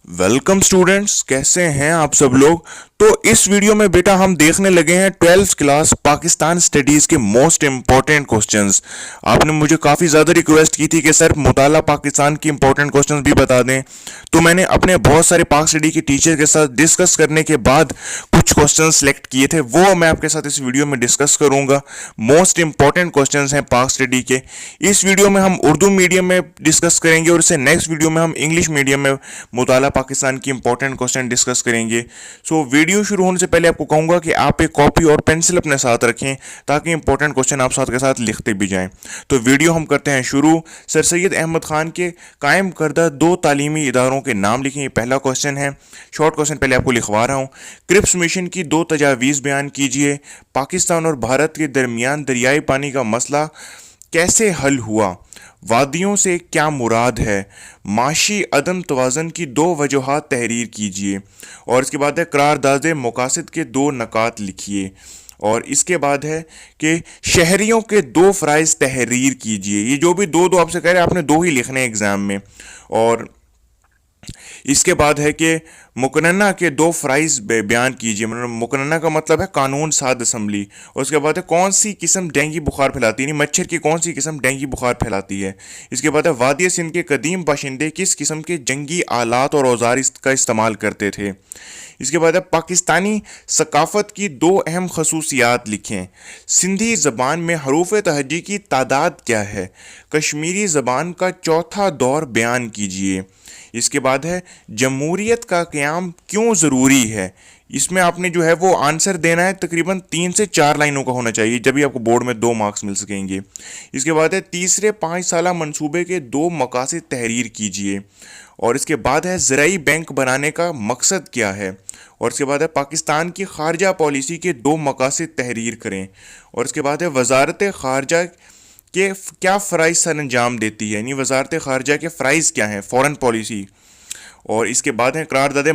Welcome students, कैसे हैं आप सब लोग। तो इस वीडियो में बेटा हम देखने लगे हैं 12th क्लास पाकिस्तान स्टडीज़ के मोस्ट इम्पॉर्टेंट क्वेश्चंस। आपने मुझे काफ़ी ज़्यादा रिक्वेस्ट की थी कि सर मुताला पाकिस्तान की इम्पॉर्टेंट क्वेश्चंस भी बता दें, तो मैंने अपने बहुत सारे पाक स्टडी के टीचर के साथ डिस्कस करने के बाद कुछ क्वेश्चन सेलेक्ट किए थे, वो मैं आपके साथ इस वीडियो में डिस्कस करूंगा। मोस्ट इंपॉर्टेंट क्वेश्चंस हैं पाक स्टडी के। इस वीडियो में हम उर्दू मीडियम में डिस्कस करेंगे और इससे नेक्स्ट वीडियो में हम इंग्लिश मीडियम में मुताला पाकिस्तान की इंपॉर्टेंट क्वेश्चन डिस्कस करेंगे। सो वीडियो शुरू होने से पहले आपको कहूंगा कि आप एक कॉपी और पेंसिल अपने साथ रखें ताकि इंपॉर्टेंट क्वेश्चन आप साथ के साथ लिखते भी जाएं। तो वीडियो हम करते हैं शुरू। सर सैयद अहमद खान के कायम करदा 2 तालीमी इदारों के नाम लिखें, ये पहला क्वेश्चन है। शॉर्ट क्वेश्चन पहले आपको लिखवा रहा हूँ। क्रिप्स मिशन की 2 तजावीज़ बयान कीजिए। पाकिस्तान और भारत के दरमियान दरियाई पानी का मसला कैसे हल हुआ? वादियों से क्या मुराद है? माशी अदम तवाज़न की 2 वजूहात तहरीर कीजिए। और इसके बाद है करारदाद मकासद के 2 नकात लिखिए। और इसके बाद है कि शहरियों के 2 फ़राइज़ तहरीर कीजिए। ये जो भी दो दो आपसे कह रहे हैं, आपने 2 ही लिखने हैं एग्ज़ाम में। और इसके बाद है कि मुकन्ना के 2 फ़राइज़ बयान कीजिए। मतलब मुकन्ना का मतलब है कानून साद असम्बली। और उसके बाद है कौन सी किस्म डेंगू बुखार फैलाती है, यानी मच्छर की कौन सी किस्म डेंगू बुखार फैलाती है। इसके बाद है वादी सिंध के कदीम बाशिंदे किस किस्म के जंगी आलात और औजार का इस्तेमाल करते थे। इसके बाद है पाकिस्तानी सकाफ़त की 2 अहम खसूसियात लिखें। सिंधी ज़बान में हरूफ तहजी की तादाद क्या है? कश्मीरी ज़बान का चौथा दौर बयान कीजिए। इसके बाद है जमहूरियत का क़याम क्यों ज़रूरी है? इसमें आपने जो है वो आंसर देना है, तकरीबन 3 से 4 लाइनों का होना चाहिए, जब भी आपको बोर्ड में 2 मार्क्स मिल सकेंगे। इसके बाद है तीसरे 5 साला मंसूबे के 2 मकासद तहरीर कीजिए। और इसके बाद है ज़राई बैंक बनाने का मकसद क्या है? और इसके बाद है पाकिस्तान की खारजा पॉलिसी के 2 मकासद तहरीर करें। और इसके बाद है वजारत खारजा के क्या फ़राइज़ सर अंजाम देती है, यानी वजारत खारजा के फ़राइज़ क्या हैं, फ़ॉरेन पॉलिसी। और इसके बाद है करारदाद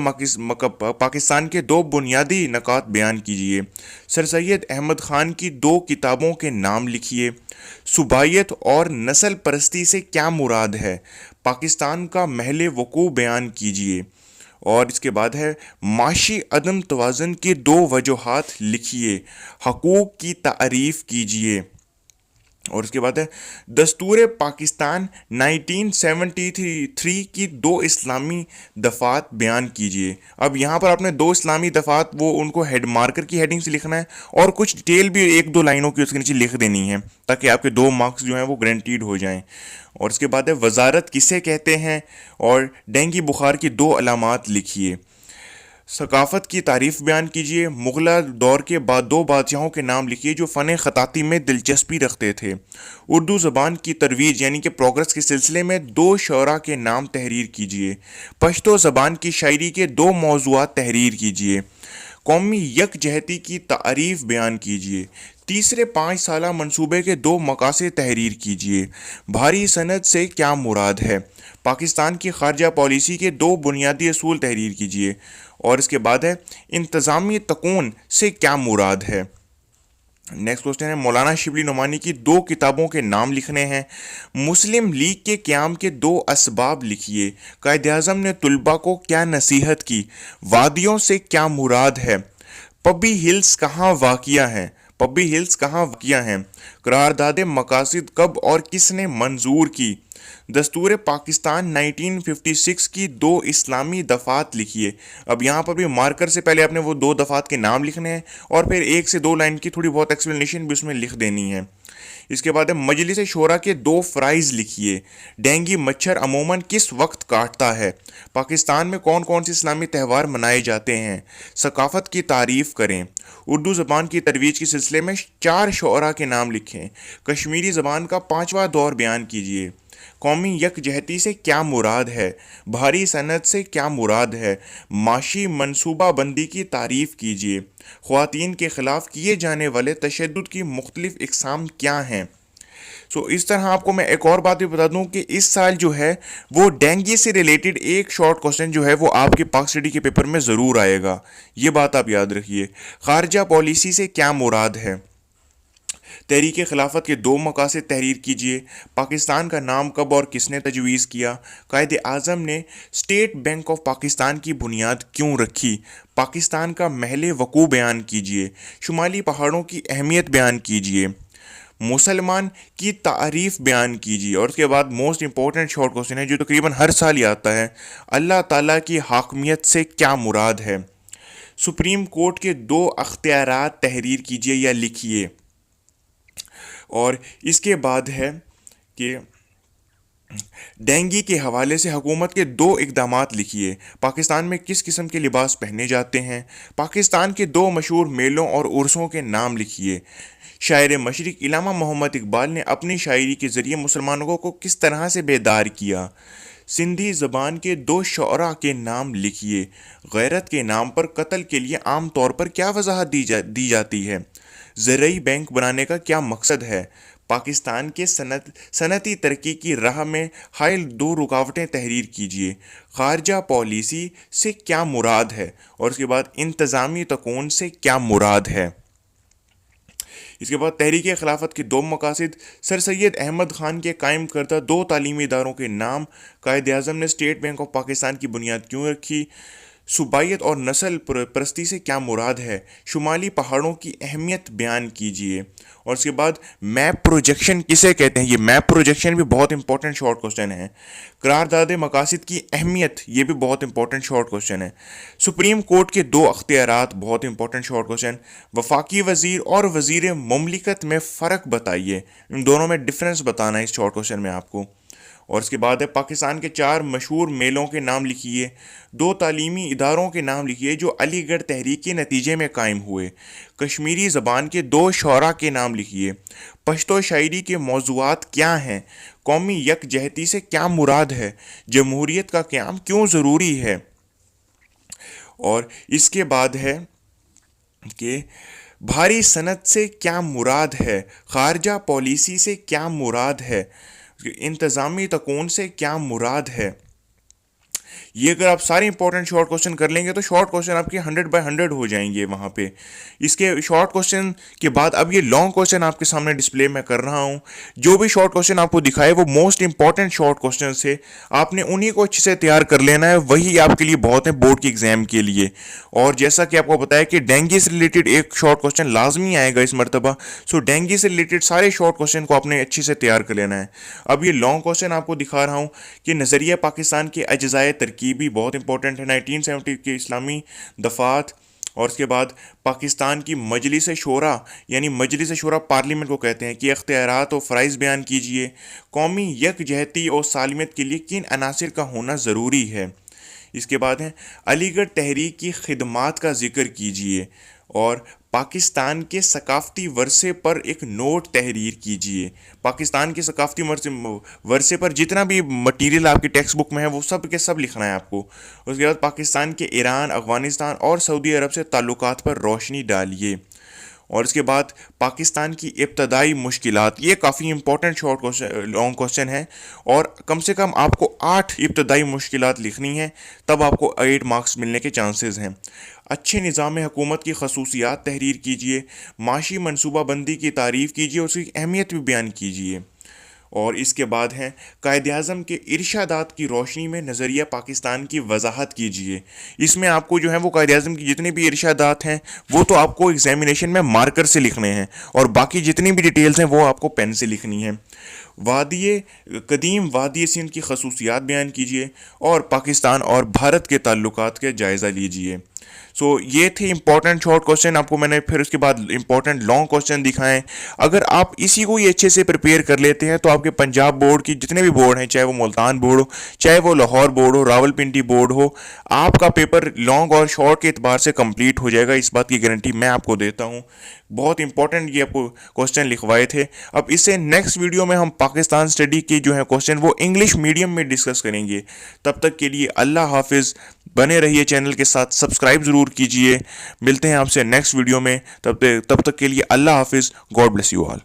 पाकिस्तान के 2 बुनियादी नकात बयान कीजिए। सर सैयद अहमद खान की 2 किताबों के नाम लिखिए। सुबायत और नस्ल परस्ती से क्या मुराद है? पाकिस्तान का महल वकू बयान कीजिए। और इसके बाद है माशी अदम तवाज़न की 2 वजूहात लिखिए। हकूक़ की तारीफ़ कीजिए। और उसके बाद है दस्तूर पाकिस्तान 1973 की 2 इस्लामी दफ़ात बयान कीजिए। अब यहाँ पर आपने 2 इस्लामी दफ़ात वो उनको हेड मार्कर की हेडिंग से लिखना है और कुछ डिटेल भी 1-2 लाइनों की उसके नीचे लिख देनी है, ताकि आपके 2 मार्क्स जो हैं वो गारंटीड हो जाएं। और इसके बाद है वजारत किसे कहते हैं? और डेंगू बुखार की 2 अलामात लिखिए। सकाफ़त की तारीफ़ बयान कीजिए। मुग़ल दौर के बाद 2 बादशाहों के नाम लिखिए जो फ़न ख़ताती में दिलचस्पी रखते थे। उर्दू ज़बान की तरवीज यानी कि प्रोग्रेस के सिलसिले में 2 शअरा के नाम तहरीर कीजिए। पश्तो ज़बान की शायरी के 2 मौज़ूआत तहरीर कीजिए। कौमी यकजहती की तारीफ़ बयान कीजिए। तीसरे 5 साला मंसूबे के 2 मकासद तहरीर कीजिए। भारी सनद से क्या मुराद है? पाकिस्तान की खारजा पॉलिसी के 2 बुनियादी असूल तहरीर कीजिए। और इसके बाद है इंतज़ामी तकून से क्या मुराद है? नेक्स्ट क्वेश्चन है मौलाना शिबली नुमानी की 2 किताबों के नाम लिखने हैं। मुस्लिम लीग के क़याम के 2 असबाब लिखिए। कायद-ए-आज़म ने तुलबा को क्या नसीहत की? वादियों से क्या मुराद है? पब्बी हिल्स कहाँ वाक़िया हैं? पब्बी हिल्स कहाँ वाक़िया हैं? करारदाद मकासद कब और किसने मंजूर की? दस्तूर पाकिस्तान 1956 की 2 इस्लामी दफ़ात लिखिए। अब यहाँ पर भी मार्कर से पहले आपने वो 2 दफ़ात के नाम लिखने हैं और फिर 1 से 2 लाइन की थोड़ी बहुत एक्सप्लेनेशन भी उसमें लिख देनी है। इसके बाद है मजलिस शोरा के 2 फ़राइज़ लिखिए। डेंगू मच्छर अमूमन किस वक्त काटता है? पाकिस्तान में कौन कौन से इस्लामी त्यौहार मनाए जाते हैं? सकाफ़त की तारीफ़ करें। उर्दू ज़बान की तरवीज के सिलसिले में 4 शोरा के नाम लिखें। कश्मीरी ज़बान का 5वां दौर बयान कीजिए। कौमी यकजहती से क्या मुराद है? भारी सनद से क्या मुराद है? माशी मनसूबा बंदी की तारीफ़ कीजिए। ख़वातीन के ख़िलाफ़ किए जाने वाले तशद्दुद की मुख्तलिफ़ इक़साम क्या हैं? इस तरह आपको मैं एक और बात भी बता दूं कि इस साल जो है वो डेंगू से रिलेटेड एक शॉर्ट क्वेश्चन जो है वो आपके पाक स्टडी के पेपर में ज़रूर आएगा, ये बात आप याद रखिए। खारजा पॉलिसी से क्या मुराद है? तहरीक खिलाफत के दो मकासद तहरीर कीजिए। पाकिस्तान का नाम कब और किसने तजवीज़ किया। कायदे आज़म ने स्टेट बैंक ऑफ पाकिस्तान की बुनियाद क्यों रखी। पाकिस्तान का महल वकू बयान कीजिए। शुमाली पहाड़ों की अहमियत बयान कीजिए। मुसलमान की तारीफ बयान कीजिए। और उसके बाद मोस्ट इंपॉर्टेंट शॉर्ट क्वेश्चन है जो तकरीबन हर साल ही आता है, अल्लाह ताला की हाकमियत से क्या मुराद है। सुप्रीम कोर्ट के दो अख्तियारात तहरीर कीजिए या लिखिए। और इसके बाद है कि डेंगू के हवाले से हुकूमत के दो इकदामात लिखिए। पाकिस्तान में किस किस्म के लिबास पहने जाते हैं। पाकिस्तान के दो मशहूर मेलों और उर्सों के नाम लिखिए। शायर मशरिक इलामा मोहम्मद इकबाल ने अपनी शायरी के ज़रिए मुसलमानों को किस तरह से बेदार किया। सिंधी ज़बान के दो शोरा के नाम लिखिए। गैरत के नाम पर कत्ल के लिए आम तौर पर क्या वजाहत दी जाती है। ज़रूरी बैंक बनाने का क्या मकसद है। पाकिस्तान के सनती तरक्की की राह में हायल दो रुकावटें तहरीर कीजिए। खारजा पॉलिसी से क्या मुराद है। और उसके बाद इंतज़ामी तकून से क्या मुराद है। इसके बाद तहरीक खिलाफत के दो मकासद। सर सैयद अहमद ख़ान के कायम करदा दो तालीमी इदारों के नाम। कायदे आज़म ने स्टेट बैंक ऑफ पाकिस्तान की बुनियाद क्यों रखी। सूबाइत और नस्ल परस्ती से क्या मुराद है। शुमाली पहाड़ों की अहमियत बयान कीजिए। और उसके बाद मैप प्रोजेक्शन किसे कहते हैं। ये मैप प्रोजेक्शन भी बहुत इंपॉर्टेंट शॉर्ट क्वेश्चन है। करारदाद मकासद की अहमियत, ये भी बहुत इंपॉर्टेंट शॉर्ट क्वेश्चन है। सुप्रीम कोर्ट के दो अख्तियारात, बहुत इंपॉर्टेंट शॉर्ट क्वेश्चन। वफाकी वजीर और वजीर मुमलिकत में फ़र्क बताइए। इन दोनों में डिफरेंस बताना है इस शॉर्ट क्वेश्चन में आपको। और उसके बाद है पाकिस्तान के चार मशहूर मेलों के नाम लिखिए। दो तालीमी इदारों के नाम लिखिए जो अलीगढ़ तहरीक के नतीजे में कायम हुए। कश्मीरी ज़बान के दो शोरा के नाम लिखिए। पश्तो शायरी के मौज़ूआत क्या हैं। कौमी यकजहती से क्या मुराद है। जमहूरियत का क़याम क्यों ज़रूरी है। और इसके बाद है कि भारी सनत से क्या मुराद है। खारजा पॉलिसी से क्या मुराद है। इंतज़ामी तकून से क्या मुराद है। ये अगर आप सारे इंपॉर्टेंट शॉर्ट क्वेश्चन कर लेंगे तो शॉर्ट क्वेश्चन आपके 100/100 हो जाएंगे वहाँ पे। इसके शॉर्ट क्वेश्चन के बाद अब ये लॉन्ग क्वेश्चन आपके सामने डिस्प्ले में कर रहा हूँ। जो भी शॉर्ट क्वेश्चन आपको दिखाए वो मोस्ट इंपॉर्टेंट शॉर्ट क्वेश्चन से, आपने उन्हीं को अच्छे से तैयार कर लेना है। वही आपके लिए बहुत है बोर्ड के एग्जाम के लिए। और जैसा कि आपको बताया कि डेंगू से रिलेटेड एक शॉर्ट क्वेश्चन लाजमी आएगा इस मरतबा। सो डेंगू से रिलेटेड सारे शॉर्ट क्वेश्चन को आपने अच्छे से तैयार कर लेना है। अब ये लॉन्ग क्वेश्चन आपको दिखा रहा हूँ कि नज़रिया पाकिस्तान के अज्ज़ाए तरकीबी बहुत इंपॉर्टेंट है। 1970 के इस्लामी दफात। और उसके बाद पाकिस्तान की मजलिस शूरा, यानी मजलिस शूरा पार्लियामेंट को कहते हैं, कि अख्तियारात और फ़राइज़ बयान कीजिए। कौमी यकजहती और सालमियत के लिए किन अनासिर का होना ज़रूरी है। इसके बाद है अलीगढ़ तहरीक की खिदमात का जिक्र कीजिए। और पाकिस्तान के सकाफ़ती वरसे पर एक नोट तहरीर कीजिए। पाकिस्तान के सकाफ़ती वरसे पर जितना भी मटेरियल आपकी टेक्स्ट बुक में है वो सब के सब लिखना है आपको। उसके बाद पाकिस्तान के ईरान, अफ़गानिस्तान और सऊदी अरब से ताल्लुकात पर रोशनी डालिए। और इसके बाद पाकिस्तान की इब्तदाई मुश्किलात, ये काफ़ी important short question, long question है। और कम से कम आपको 8 इब्तदाई मुश्किलात लिखनी है, तब आपको 8 मार्क्स मिलने के चांसेस हैं। अच्छे निज़ाम हुकूमत की खसूसियात तहरीर कीजिए। माशी मनसूबाबंदी की तारीफ़ कीजिए और उसकी अहमियत भी बयान कीजिए। और इसके बाद हैं कायद-ए-आज़म के इरशादात की रोशनी में नज़रिया पाकिस्तान की वजाहत कीजिए। इसमें आपको जो है वो कायद-ए-आज़म की जितने भी इरशादात हैं वो तो आपको एग्जामिनेशन में मार्कर से लिखने हैं, और बाकी जितनी भी डिटेल्स हैं वो आपको पेन से लिखनी है। कदीम वादी सिंध की खसूसियात बयान कीजिए और पाकिस्तान और भारत के ताल्लुकात के जायज़ा लीजिए। सो ये थे इंपॉर्टेंट शॉर्ट क्वेश्चन। आपको मैंने फिर उसके बाद इंपॉर्टेंट लॉन्ग क्वेश्चन दिखाएं। अगर आप इसी को ये अच्छे से प्रिपेयर कर लेते हैं तो आपके पंजाब बोर्ड की जितने भी बोर्ड हैं, चाहे वो मुल्तान बोर्ड हो, चाहे वो लाहौर बोर्ड हो, रावलपिंडी बोर्ड हो, आपका पेपर लॉन्ग और शॉर्ट के एतबार से कंप्लीट हो जाएगा। इस बात की गारंटी मैं आपको देता हूँ। बहुत इंपॉर्टेंट ये आपको क्वेश्चन लिखवाए थे। अब इससे नेक्स्ट वीडियो में हम पाकिस्तान स्टडी के जो है क्वेश्चन वो इंग्लिश मीडियम में डिस्कस करेंगे। तब तक के लिए अल्लाह हाफिज़। बने रहिए चैनल के साथ, सब्सक्राइब ज़रूर कीजिए। मिलते हैं आपसे नेक्स्ट वीडियो में। तब तक के लिए अल्लाह हाफिज़। God bless you all.